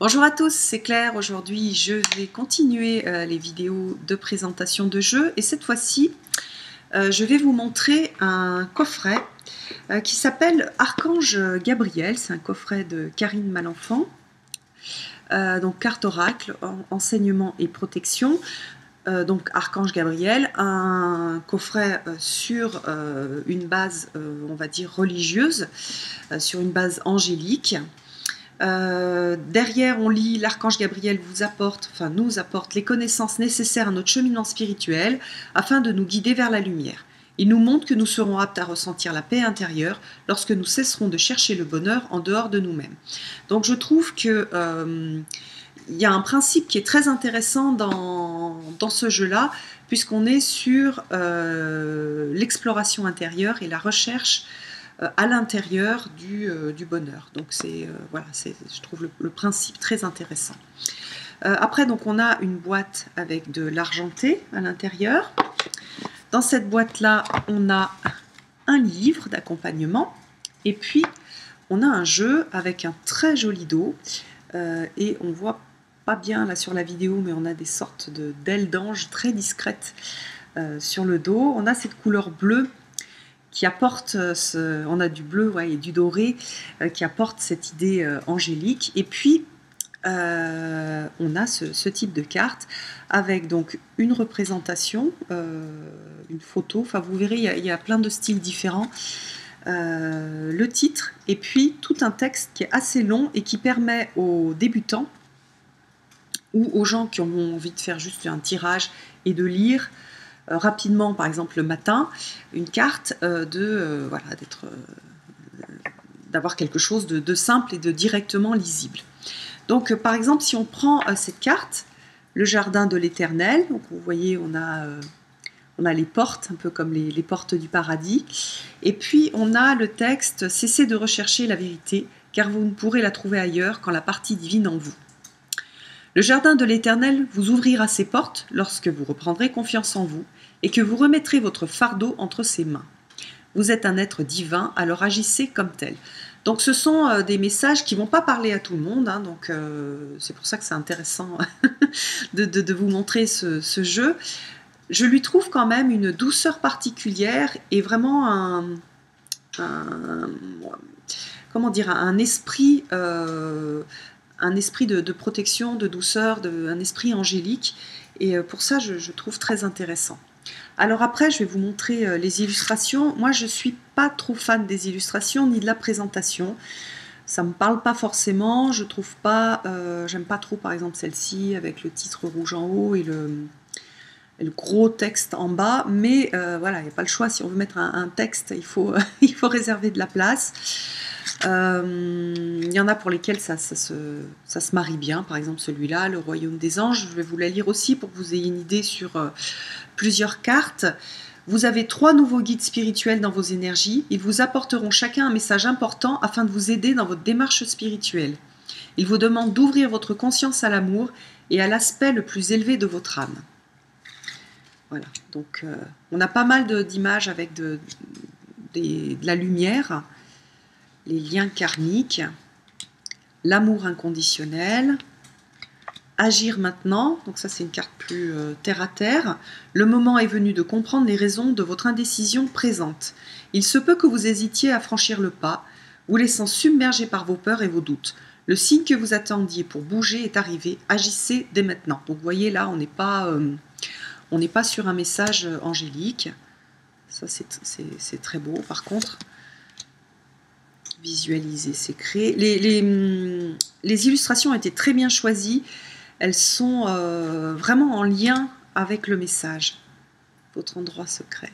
Bonjour à tous, c'est Claire. Aujourd'hui, je vais continuer les vidéos de présentation de jeux et cette fois-ci, je vais vous montrer un coffret qui s'appelle Archange Gabriel. C'est un coffret de Karine Malenfant. Donc carte oracle, enseignement et protection. Donc Archange Gabriel, un coffret sur une base, on va dire religieuse, sur une base angélique. Derrière, on lit l'archange Gabriel nous apporte les connaissances nécessaires à notre cheminement spirituel afin de nous guider vers la lumière. Il nous montre que nous serons aptes à ressentir la paix intérieure lorsque nous cesserons de chercher le bonheur en dehors de nous-mêmes. Donc je trouve que il y a un principe qui est très intéressant dans ce jeu-là, puisqu'on est sur l'exploration intérieure et la recherche à l'intérieur du bonheur. Donc voilà, je trouve le principe très intéressant. Après, donc, on a une boîte avec de l'argenté à l'intérieur. Dans cette boîte-là, on a un livre d'accompagnement et puis on a un jeu avec un très joli dos et on voit pas bien là sur la vidéo, mais on a des sortes d'ailes d'ange très discrètes sur le dos. On a cette couleur bleue qui apporte, on a du bleu et du doré qui apporte cette idée angélique. Et puis, on a ce type de carte avec donc une représentation, une photo. Enfin, vous verrez, il y a plein de styles différents. Le titre et puis tout un texte qui est assez long et qui permet aux débutants ou aux gens qui ont envie de faire juste un tirage et de lire rapidement, par exemple le matin, une carte d'avoir quelque chose de simple et de directement lisible. Donc par exemple, si on prend cette carte, le jardin de l'éternel, donc vous voyez on a les portes, un peu comme les portes du paradis, et puis on a le texte « Cessez de rechercher la vérité, car vous ne pourrez la trouver ailleurs qu'en la partie divine en vous. Le jardin de l'Éternel vous ouvrira ses portes lorsque vous reprendrez confiance en vous et que vous remettrez votre fardeau entre ses mains. Vous êtes un être divin, alors agissez comme tel. » Donc ce sont des messages qui ne vont pas parler à tout le monde, hein, donc c'est pour ça que c'est intéressant de vous montrer ce jeu. Je lui trouve quand même une douceur particulière et vraiment un esprit... un esprit de protection, de douceur, un esprit angélique. Et pour ça, je trouve très intéressant. Alors après, je vais vous montrer les illustrations. Moi, je ne suis pas trop fan des illustrations ni de la présentation. Ça ne me parle pas forcément. Je trouve pas... j'aime pas trop, par exemple, celle-ci avec le titre rouge en haut et le gros texte en bas. Mais voilà, il n'y a pas le choix. Si on veut mettre un texte, il faut réserver de la place. Il y en a pour lesquels ça se marie bien, par exemple celui-là, le royaume des anges. Je vais vous la lire aussi pour que vous ayez une idée sur plusieurs cartes. Vous avez 3 nouveaux guides spirituels dans vos énergies. Ils vous apporteront chacun un message important afin de vous aider dans votre démarche spirituelle. Ils vous demandent d'ouvrir votre conscience à l'amour et à l'aspect le plus élevé de votre âme. Voilà, donc on a pas mal d'images avec de la lumière, les liens karmiques, l'amour inconditionnel, agir maintenant, donc ça c'est une carte plus terre à terre. Le moment est venu de comprendre les raisons de votre indécision présente. Il se peut que vous hésitiez à franchir le pas, vous laissant submerger par vos peurs et vos doutes. Le signe que vous attendiez pour bouger est arrivé, agissez dès maintenant. Donc vous voyez là, on n'est pas sur un message angélique. Ça c'est très beau par contre. Visualiser, c'est créer. Les illustrations ont été très bien choisies. Elles sont vraiment en lien avec le message. Votre endroit secret.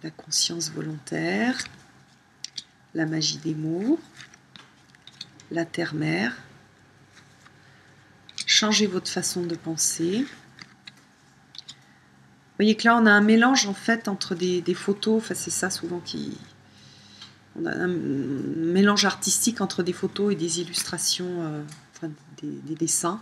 La conscience volontaire. La magie des mots. La terre-mère. Changez votre façon de penser. Vous voyez que là, on a un mélange en fait entre des photos. Enfin, c'est ça souvent qui... On a un mélange artistique entre des photos et des illustrations, des dessins.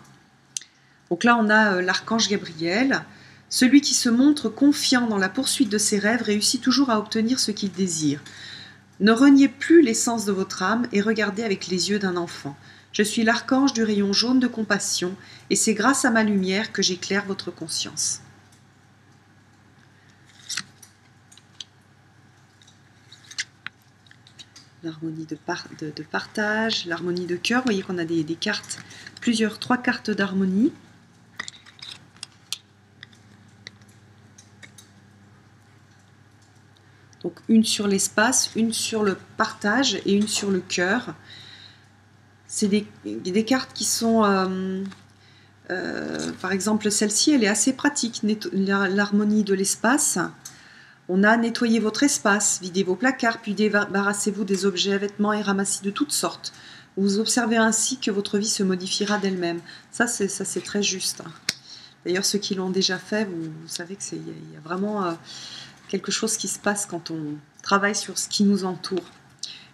Donc là, on a l'archange Gabriel. Celui qui se montre confiant dans la poursuite de ses rêves réussit toujours à obtenir ce qu'il désire. Ne reniez plus l'essence de votre âme et regardez avec les yeux d'un enfant. Je suis l'archange du rayon jaune de compassion et c'est grâce à ma lumière que j'éclaire votre conscience. L'harmonie de partage, l'harmonie de cœur. Vous voyez qu'on a des cartes, trois cartes d'harmonie. Donc une sur l'espace, une sur le partage et une sur le cœur. C'est des cartes qui sont, par exemple celle-ci, elle est assez pratique, l'harmonie de l'espace. On a nettoyé votre espace, videz vos placards, puis débarrassez-vous des objets, vêtements et ramassis de toutes sortes. Vous observez ainsi que votre vie se modifiera d'elle-même. Ça c'est très juste. D'ailleurs, ceux qui l'ont déjà fait, vous savez qu'il y a vraiment quelque chose qui se passe quand on travaille sur ce qui nous entoure.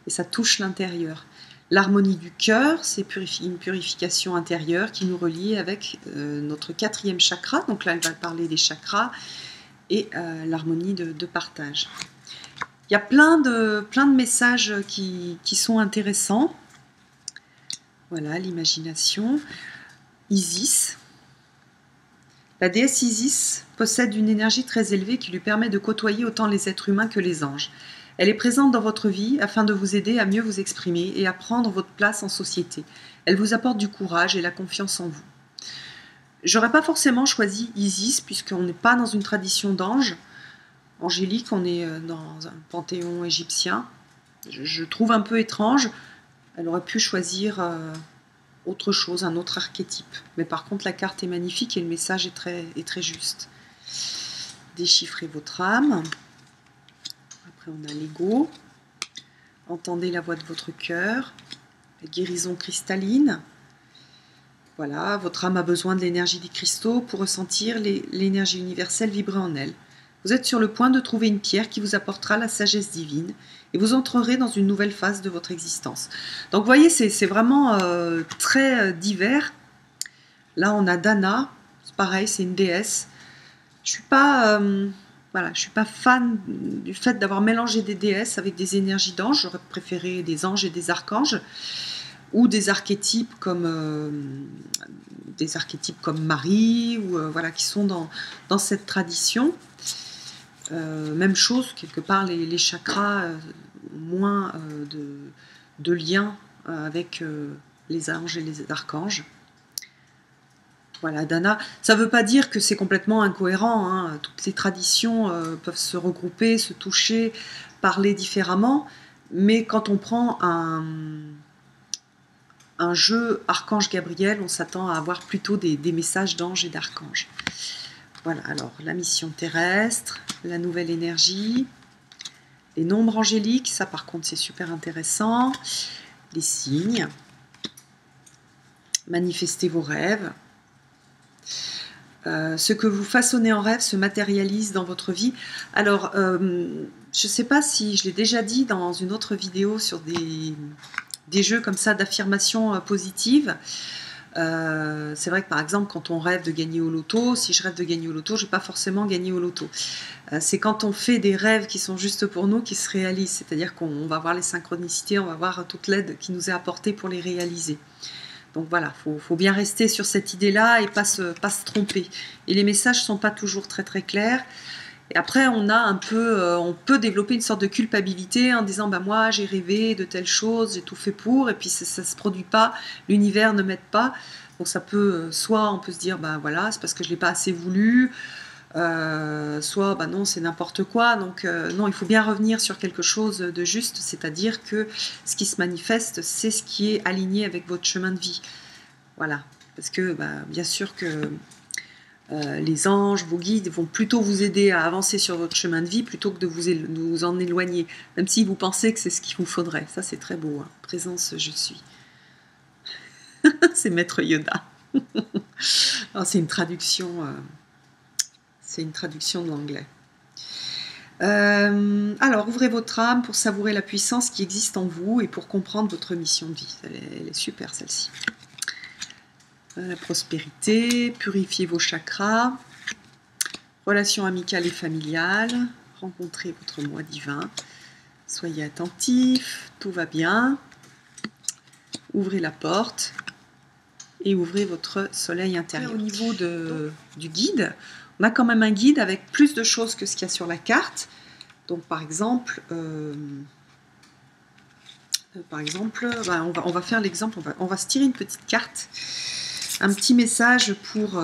Et ça touche l'intérieur. L'harmonie du cœur, c'est une purification intérieure qui nous relie avec notre 4e chakra. Donc là, elle va parler des chakras et l'harmonie de partage. Il y a plein de messages qui sont intéressants. Voilà, l'imagination. Isis. La déesse Isis possède une énergie très élevée qui lui permet de côtoyer autant les êtres humains que les anges. Elle est présente dans votre vie afin de vous aider à mieux vous exprimer et à prendre votre place en société. Elle vous apporte du courage et la confiance en vous. J'aurais pas forcément choisi Isis puisqu'on n'est pas dans une tradition d'ange angélique, on est dans un panthéon égyptien. Je trouve un peu étrange. Elle aurait pu choisir autre chose, un autre archétype. Mais par contre, la carte est magnifique et le message est très juste. Déchiffrez votre âme. Après, on a l'ego. Entendez la voix de votre cœur. La guérison cristalline. Voilà, votre âme a besoin de l'énergie des cristaux pour ressentir l'énergie universelle vibrer en elle. Vous êtes sur le point de trouver une pierre qui vous apportera la sagesse divine et vous entrerez dans une nouvelle phase de votre existence. Donc vous voyez, c'est vraiment très divers. Là, on a Dana, c'est pareil, c'est une déesse. Je suis pas fan du fait d'avoir mélangé des déesses avec des énergies d'anges. J'aurais préféré des anges et des archanges ou des archétypes comme Marie ou voilà, qui sont dans cette tradition. Même chose, quelque part, les chakras ont moins de liens avec les anges et les archanges. Voilà, Dana, ça ne veut pas dire que c'est complètement incohérent, hein. Toutes les traditions peuvent se regrouper, se toucher, parler différemment, mais quand on prend un jeu Archange Gabriel, on s'attend à avoir plutôt des messages d'anges et d'archanges. Voilà, alors la mission terrestre, la nouvelle énergie, les nombres angéliques, ça par contre c'est super intéressant, les signes, manifestez vos rêves, ce que vous façonnez en rêve se matérialise dans votre vie. Alors, je ne sais pas si je l'ai déjà dit dans une autre vidéo sur des jeux comme ça d'affirmation positive. C'est vrai que par exemple quand on rêve de gagner au loto, si je rêve de gagner au loto, je ne vais pas forcément gagner au loto. C'est quand on fait des rêves qui sont juste pour nous qui se réalisent, c'est-à-dire qu'on va voir les synchronicités, on va voir toute l'aide qui nous est apportée pour les réaliser. Donc voilà, faut bien rester sur cette idée-là et pas se tromper. Et les messages ne sont pas toujours très très clairs. Et après, on peut développer une sorte de culpabilité en disant bah, moi j'ai rêvé de telle chose, j'ai tout fait pour, et puis ça ne se produit pas, l'univers ne m'aide pas. Donc ça peut, soit on peut se dire bah voilà, c'est parce que je ne l'ai pas assez voulu, soit bah non, c'est n'importe quoi. Donc non, il faut bien revenir sur quelque chose de juste, c'est-à-dire que ce qui se manifeste, c'est ce qui est aligné avec votre chemin de vie. Voilà, parce que bah, bien sûr que les anges, vos guides vont plutôt vous aider à avancer sur votre chemin de vie plutôt que de vous en éloigner, même si vous pensez que c'est ce qu'il vous faudrait. Ça, c'est très beau. Hein. Présence, je suis. C'est Maître Yoda. C'est une traduction. C'est une traduction de l'anglais. Alors, ouvrez votre âme pour savourer la puissance qui existe en vous et pour comprendre votre mission de vie. Elle est super, celle-ci. La prospérité, purifiez vos chakras, relations amicales et familiales, rencontrez votre moi divin, Soyez attentifs, tout va bien. Ouvrez la porte et ouvrez votre soleil intérieur. Au niveau du guide, on a quand même un guide avec plus de choses que ce qu'il y a sur la carte. Donc par exemple, on va faire l'exemple, on va se tirer une petite carte, un petit message pour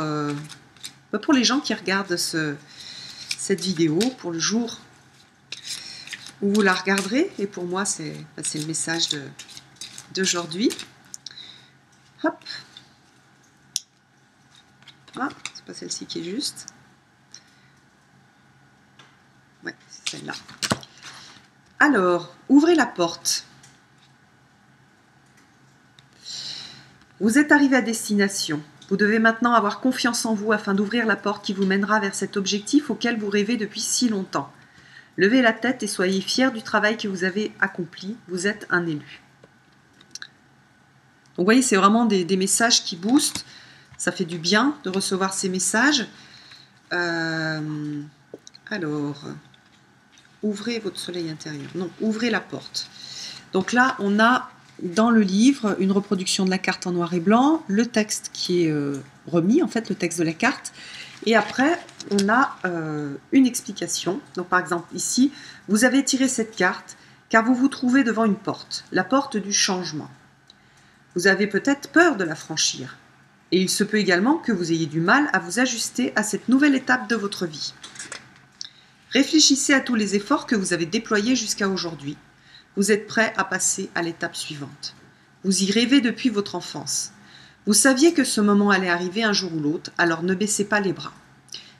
les gens qui regardent cette vidéo, pour le jour où vous la regarderez. Et pour moi, c'est le message d'aujourd'hui. Hop. Ah, c'est pas celle-ci qui est juste. Ouais, c'est celle-là. Alors, ouvrez la porte. Vous êtes arrivé à destination. Vous devez maintenant avoir confiance en vous afin d'ouvrir la porte qui vous mènera vers cet objectif auquel vous rêvez depuis si longtemps. Levez la tête et soyez fiers du travail que vous avez accompli. Vous êtes un élu. Donc vous voyez, c'est vraiment des messages qui boostent. Ça fait du bien de recevoir ces messages. Alors, ouvrez votre soleil intérieur. Non, ouvrez la porte. Donc là, on a dans le livre une reproduction de la carte en noir et blanc, le texte qui est remis, en fait, le texte de la carte. Et après, on a une explication. Donc par exemple, ici, vous avez tiré cette carte car vous vous trouvez devant une porte, la porte du changement. Vous avez peut-être peur de la franchir. Et il se peut également que vous ayez du mal à vous ajuster à cette nouvelle étape de votre vie. Réfléchissez à tous les efforts que vous avez déployés jusqu'à aujourd'hui. Vous êtes prêt à passer à l'étape suivante. Vous y rêvez depuis votre enfance. Vous saviez que ce moment allait arriver un jour ou l'autre, alors ne baissez pas les bras.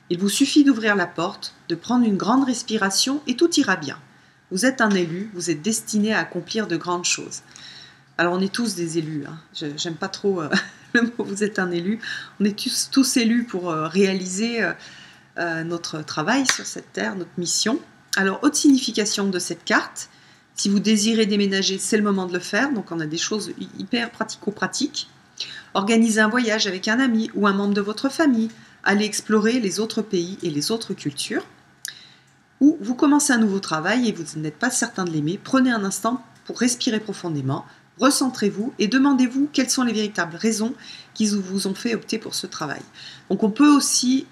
Il vous suffit d'ouvrir la porte, de prendre une grande respiration et tout ira bien. Vous êtes un élu, vous êtes destiné à accomplir de grandes choses. Alors on est tous des élus, hein. J'aime pas trop le mot vous êtes un élu. On est tous élus pour réaliser notre travail sur cette terre, notre mission. Alors, haute signification de cette carte, si vous désirez déménager, c'est le moment de le faire. Donc on a des choses hyper pratico-pratiques. Organisez un voyage avec un ami ou un membre de votre famille. Allez explorer les autres pays et les autres cultures. Ou vous commencez un nouveau travail et vous n'êtes pas certain de l'aimer. Prenez un instant pour respirer profondément. Recentrez-vous et demandez-vous quelles sont les véritables raisons qui vous ont fait opter pour ce travail. Donc on peut aussi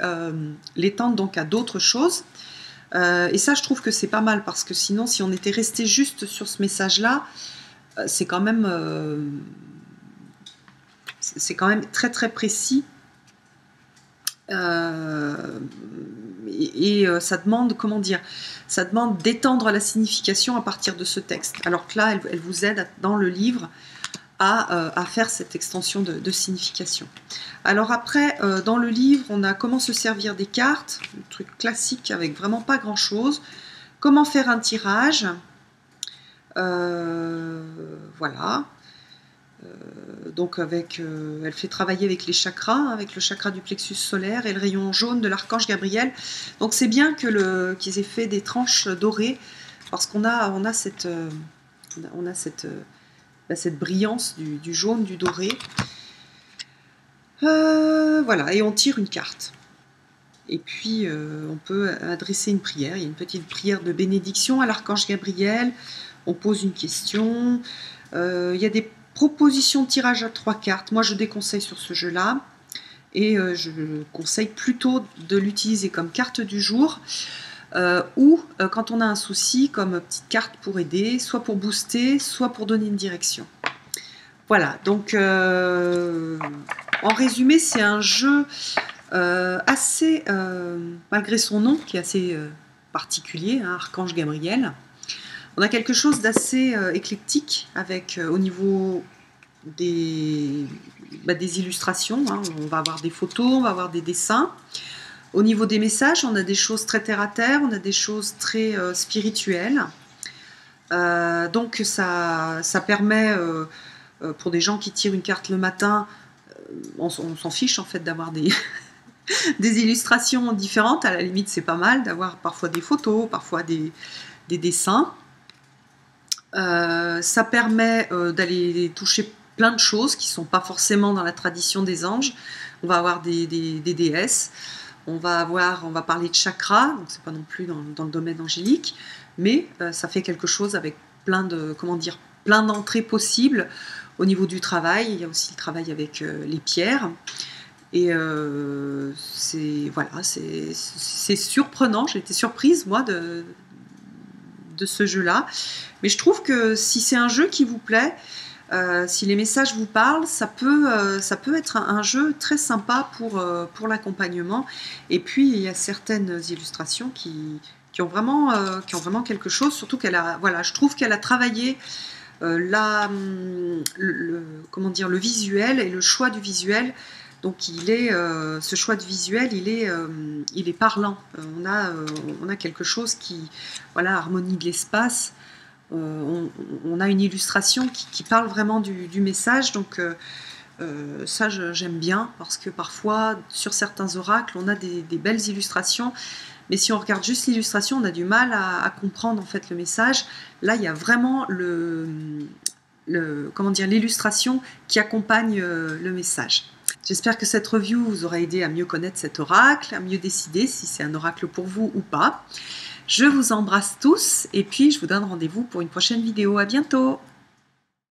l'étendre donc à d'autres choses. Et ça, je trouve que c'est pas mal parce que sinon, si on était resté juste sur ce message-là, c'est quand même très très précis. Ça demande, comment dire, ça demande d'étendre la signification à partir de ce texte. Alors que là, elle vous aide dans le livre à faire cette extension de signification. Alors après, dans le livre, on a comment se servir des cartes, un truc classique avec vraiment pas grand-chose. Comment faire un tirage, voilà. Donc elle fait travailler avec les chakras, avec le chakra du plexus solaire et le rayon jaune de l'archange Gabriel. Donc c'est bien qu'ils aient fait des tranches dorées parce qu'on a cette brillance du jaune, du doré. Voilà, et on tire une carte. Et puis on peut adresser une prière. Il y a une petite prière de bénédiction à l'archange Gabriel. On pose une question. Il y a des proposition de tirage à 3 cartes. Moi, je déconseille sur ce jeu-là. Et je conseille plutôt de l'utiliser comme carte du jour ou quand on a un souci, comme petite carte pour aider, soit pour booster, soit pour donner une direction. Voilà, donc en résumé, c'est un jeu assez, malgré son nom, qui est assez particulier, hein, Archange Gabriel. On a quelque chose d'assez éclectique avec au niveau des illustrations. Hein. On va avoir des photos, on va avoir des dessins. Au niveau des messages, on a des choses très terre à terre, on a des choses très spirituelles. Donc ça permet, pour des gens qui tirent une carte le matin, on s'en fiche en fait d'avoir des illustrations différentes. À la limite, c'est pas mal d'avoir parfois des photos, parfois des dessins. Ça permet d'aller toucher plein de choses qui ne sont pas forcément dans la tradition des anges. On va avoir des déesses, on va parler de chakras, donc c'est pas non plus dans le domaine angélique, mais ça fait quelque chose avec plein de, comment dire, plein d'entrées possibles au niveau du travail. Il y a aussi le travail avec les pierres. Et voilà, c'est surprenant. J'ai été surprise, moi, de ce jeu-là. Mais je trouve que si c'est un jeu qui vous plaît, si les messages vous parlent, ça peut être un jeu très sympa pour l'accompagnement. Et puis, il y a certaines illustrations qui ont vraiment quelque chose, surtout voilà, je trouve qu'elle a travaillé comment dire, le visuel et le choix du visuel. Donc ce choix de visuel, il est parlant. On a quelque chose qui, voilà, harmonie de l'espace. On a une illustration qui parle vraiment du message. Donc ça, j'aime bien, parce que parfois, sur certains oracles, on a des belles illustrations. Mais si on regarde juste l'illustration, on a du mal à comprendre en fait le message. Là, il y a vraiment comment dire, l'illustration qui accompagne le message. J'espère que cette review vous aura aidé à mieux connaître cet oracle, à mieux décider si c'est un oracle pour vous ou pas. Je vous embrasse tous et puis je vous donne rendez-vous pour une prochaine vidéo. À bientôt!